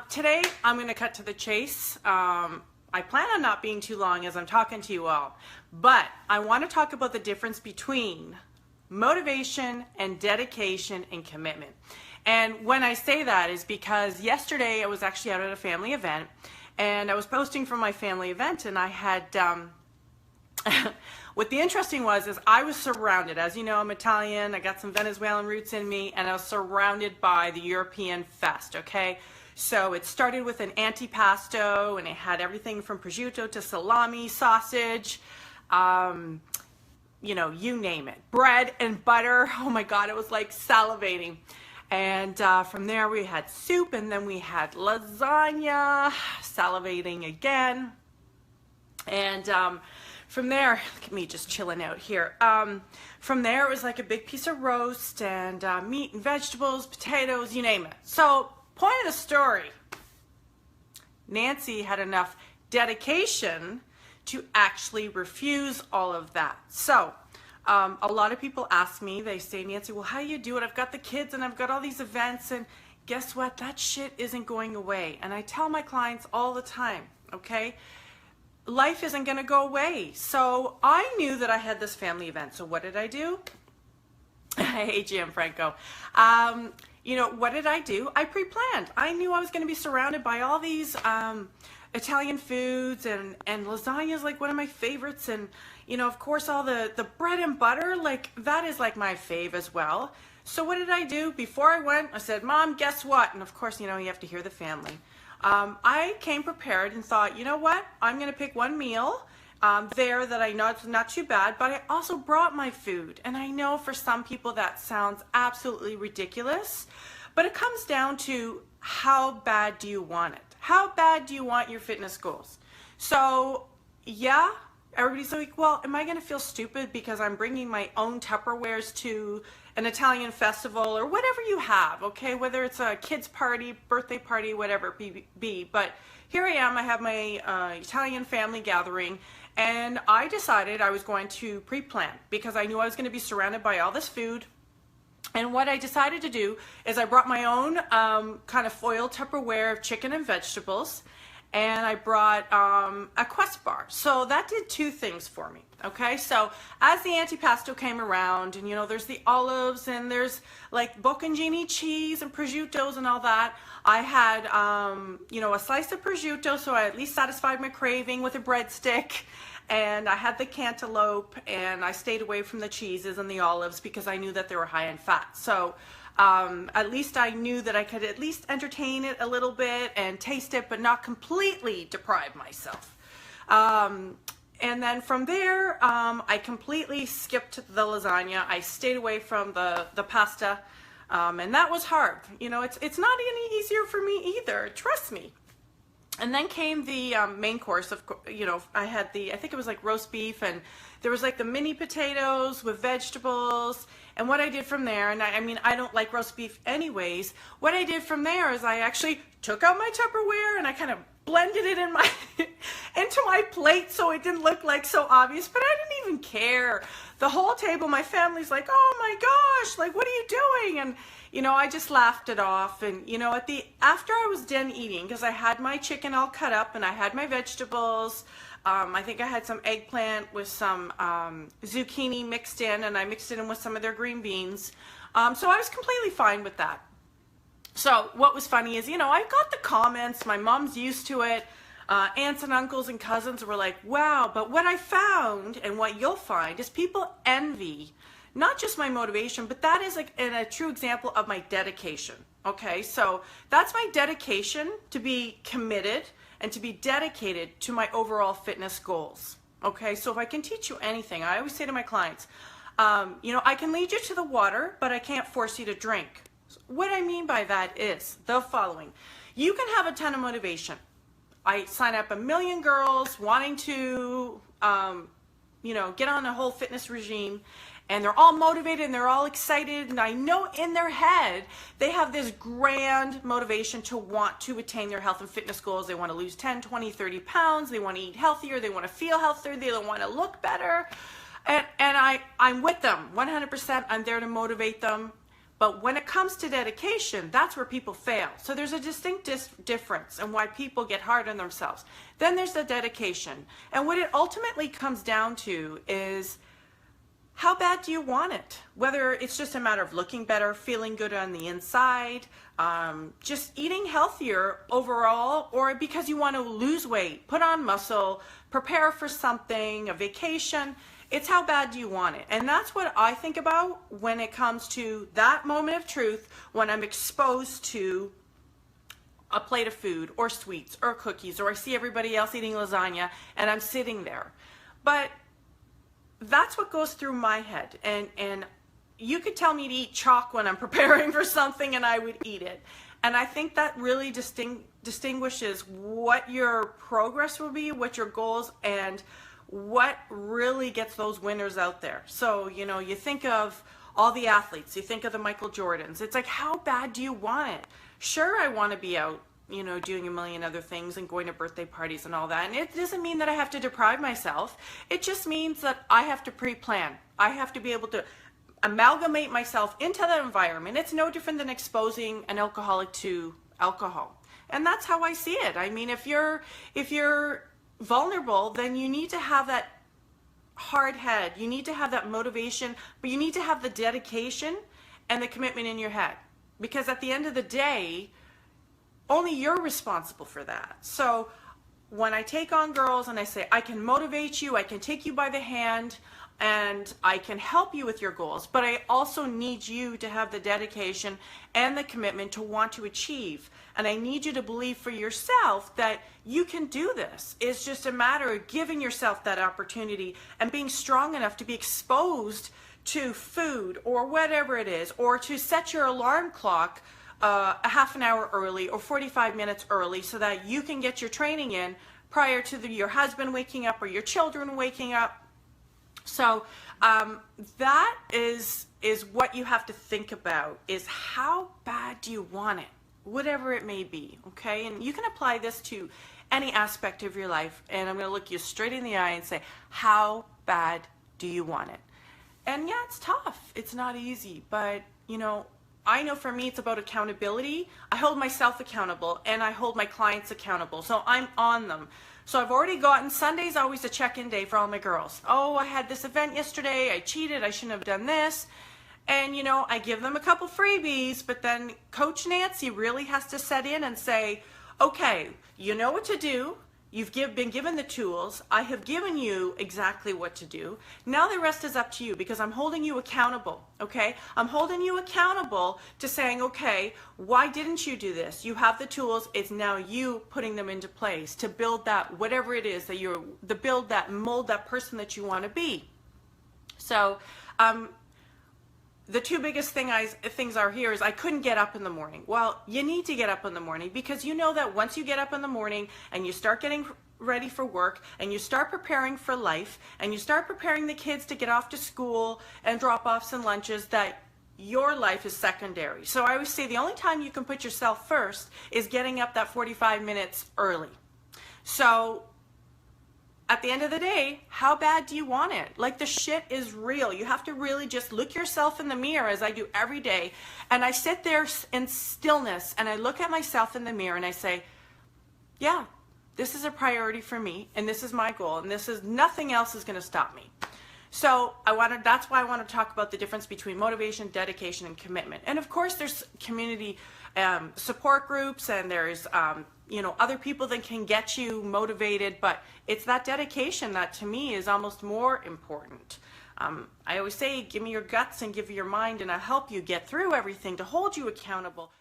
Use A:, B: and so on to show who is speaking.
A: Today I'm going to cut to the chase. I plan on not being too long as I'm talking to you all, but I want to talk about the difference between motivation and dedication and commitment. And when I say that is because yesterday I was actually out at a family event, and I was posting from my family event, and I had what the interesting was is I was surrounded, as you know, I'm Italian, I got some Venezuelan roots in me, and I was surrounded by the European fest, okay? So it started with an antipasto, and it had everything from prosciutto to salami, sausage, you know, you name it. Bread and butter, oh my God, it was like salivating. And from there we had soup, and then we had lasagna, salivating again. And from there, look at me just chilling out here. From there, it was like a big piece of roast and meat and vegetables, potatoes, you name it. So, point of the story, Nancy had enough dedication to actually refuse all of that. So, a lot of people ask me, they say, Nancy, well, how do you do it? I've got the kids and I've got all these events, and guess what? That shit isn't going away. And I tell my clients all the time, okay? Life isn't going to go away. So I knew that I had this family event. So what did I do? Hey, Gianfranco. You know, what did I do? I pre-planned. I knew I was going to be surrounded by all these Italian foods, and lasagna is like one of my favorites. And, you know, of course, all the bread and butter, like that is like my fave as well. So what did I do? Before I went, I said, Mom, guess what? And of course, you know, you have to hear the family. I came prepared and thought, you know what, I'm going to pick one meal there that I know it's not too bad, but I also brought my food. And I know for some people that sounds absolutely ridiculous, but it comes down to how bad do you want it? How bad do you want your fitness goals? So, yeah, everybody's like, well, am I going to feel stupid because I'm bringing my own Tupperwares to an Italian festival or whatever you have, okay? Whether it's a kid's party, birthday party, whatever it be. But here I am, I have my Italian family gathering, and I decided I was going to pre-plan because I knew I was going to be surrounded by all this food. And what I decided to do is I brought my own kind of foil Tupperware of chicken and vegetables, and I brought a Quest bar. So that did two things for me, okay? So as the antipasto came around, and you know, there's the olives, and there's like bocconcini cheese and prosciuttos and all that, I had, you know, a slice of prosciutto, so I at least satisfied my craving with a breadstick, and I had the cantaloupe, and I stayed away from the cheeses and the olives because I knew that they were high in fat. So at least I knew that I could at least entertain it a little bit and taste it, but not completely deprive myself. And then from there, I completely skipped the lasagna. I stayed away from the pasta, and that was hard. You know, it's not any easier for me either, trust me. And then came the main course of, you know, I had I think it was like roast beef, and there was like the mini potatoes with vegetables. And what I did from there, and I mean, I don't like roast beef anyways. What I did from there is I actually took out my Tupperware and I kind of blended it in my into my plate so it didn't look like so obvious, but I didn't even care. The whole table, my family's like, oh my gosh, like, what are you doing? And you know, I just laughed it off. And you know, after I was done eating, because I had my chicken all cut up and I had my vegetables, I think I had some eggplant with some zucchini mixed in, and I mixed it in with some of their green beans. So I was completely fine with that. So what was funny is, you know, I got the comments, my mom's used to it, aunts and uncles and cousins were like, wow, but what I found, and what you'll find, is people envy not just my motivation, but that is like a true example of my dedication, okay? So that's my dedication to be committed and to be dedicated to my overall fitness goals, okay? So if I can teach you anything, I always say to my clients, you know, I can lead you to the water, but I can't force you to drink. What I mean by that is the following. You can have a ton of motivation. I sign up a million girls wanting to, you know, get on a whole fitness regime, and they're all motivated and they're all excited, and I know in their head they have this grand motivation to want to attain their health and fitness goals. They want to lose 10, 20, 30 pounds, they want to eat healthier, they want to feel healthier, they want to look better, and I'm with them 100%. I'm there to motivate them, But when it comes to dedication, that's where people fail. So there's a distinct difference in why people get hard on themselves. Then there's the dedication. And what it ultimately comes down to is, how bad do you want it? Whether it's just a matter of looking better, feeling good on the inside, just eating healthier overall, or because you want to lose weight, put on muscle, prepare for something, a vacation. It's how bad do you want it? And that's what I think about when it comes to that moment of truth, when I'm exposed to a plate of food or sweets or cookies, or I see everybody else eating lasagna and I'm sitting there. But that's what goes through my head. And you could tell me to eat chalk when I'm preparing for something and I would eat it. And I think that really distinguishes what your progress will be, what your goals, and what really gets those winners out there. So, you know, you think of all the athletes, you think of the Michael Jordans. It's like, how bad do you want it? Sure, I want to be out, you know, doing a million other things and going to birthday parties and all that. And it doesn't mean that I have to deprive myself. It just means that I have to pre-plan. I have to be able to amalgamate myself into that environment. It's no different than exposing an alcoholic to alcohol. And that's how I see it. I mean, if you're vulnerable, then you need to have that hard head. You need to have that motivation, but you need to have the dedication and the commitment in your head. Because at the end of the day, only you're responsible for that. So when I take on girls and I say, I can motivate you, I can take you by the hand, and I can help you with your goals, but I also need you to have the dedication and the commitment to want to achieve. And I need you to believe for yourself that you can do this. It's just a matter of giving yourself that opportunity and being strong enough to be exposed to food or whatever it is, or to set your alarm clock a half an hour early or 45 minutes early so that you can get your training in prior to your husband waking up or your children waking up. So that is what you have to think about, is how bad do you want it, whatever it may be, okay? And you can apply this to any aspect of your life, and I'm going to look you straight in the eye and say, how bad do you want it? And yeah, it's tough. It's not easy, but, you know, I know for me it's about accountability. I hold myself accountable and I hold my clients accountable. So I'm on them. So I've already gotten, Sunday's always a check-in day for all my girls. Oh, I had this event yesterday. I cheated. I shouldn't have done this. And, you know, I give them a couple freebies, but then Coach Nancy really has to set in and say, okay, you know what to do. You've been given the tools. I have given you exactly what to do. Now the rest is up to you, because I'm holding you accountable, okay? I'm holding you accountable to saying, okay, why didn't you do this? You have the tools. It's now you putting them into place to build that, whatever it is that build that, mold that person that you want to be. So, the two biggest things are here is I couldn't get up in the morning. Well, you need to get up in the morning, because you know that once you get up in the morning and you start getting ready for work and you start preparing for life and you start preparing the kids to get off to school and drop-offs and lunches, that your life is secondary. So I always say the only time you can put yourself first is getting up that 45 minutes early. So at the end of the day, how bad do you want it? Like, the shit is real. You have to really just look yourself in the mirror, as I do every day. And I sit there in stillness and I look at myself in the mirror and I say, yeah, this is a priority for me and this is my goal and nothing else is going to stop me. So that's why I want to talk about the difference between motivation, dedication, and commitment. And of course, there's community support groups, and there's you know, other people that can get you motivated, but it's that dedication that to me is almost more important. I always say, give me your guts and give me your mind, and I'll help you get through everything to hold you accountable.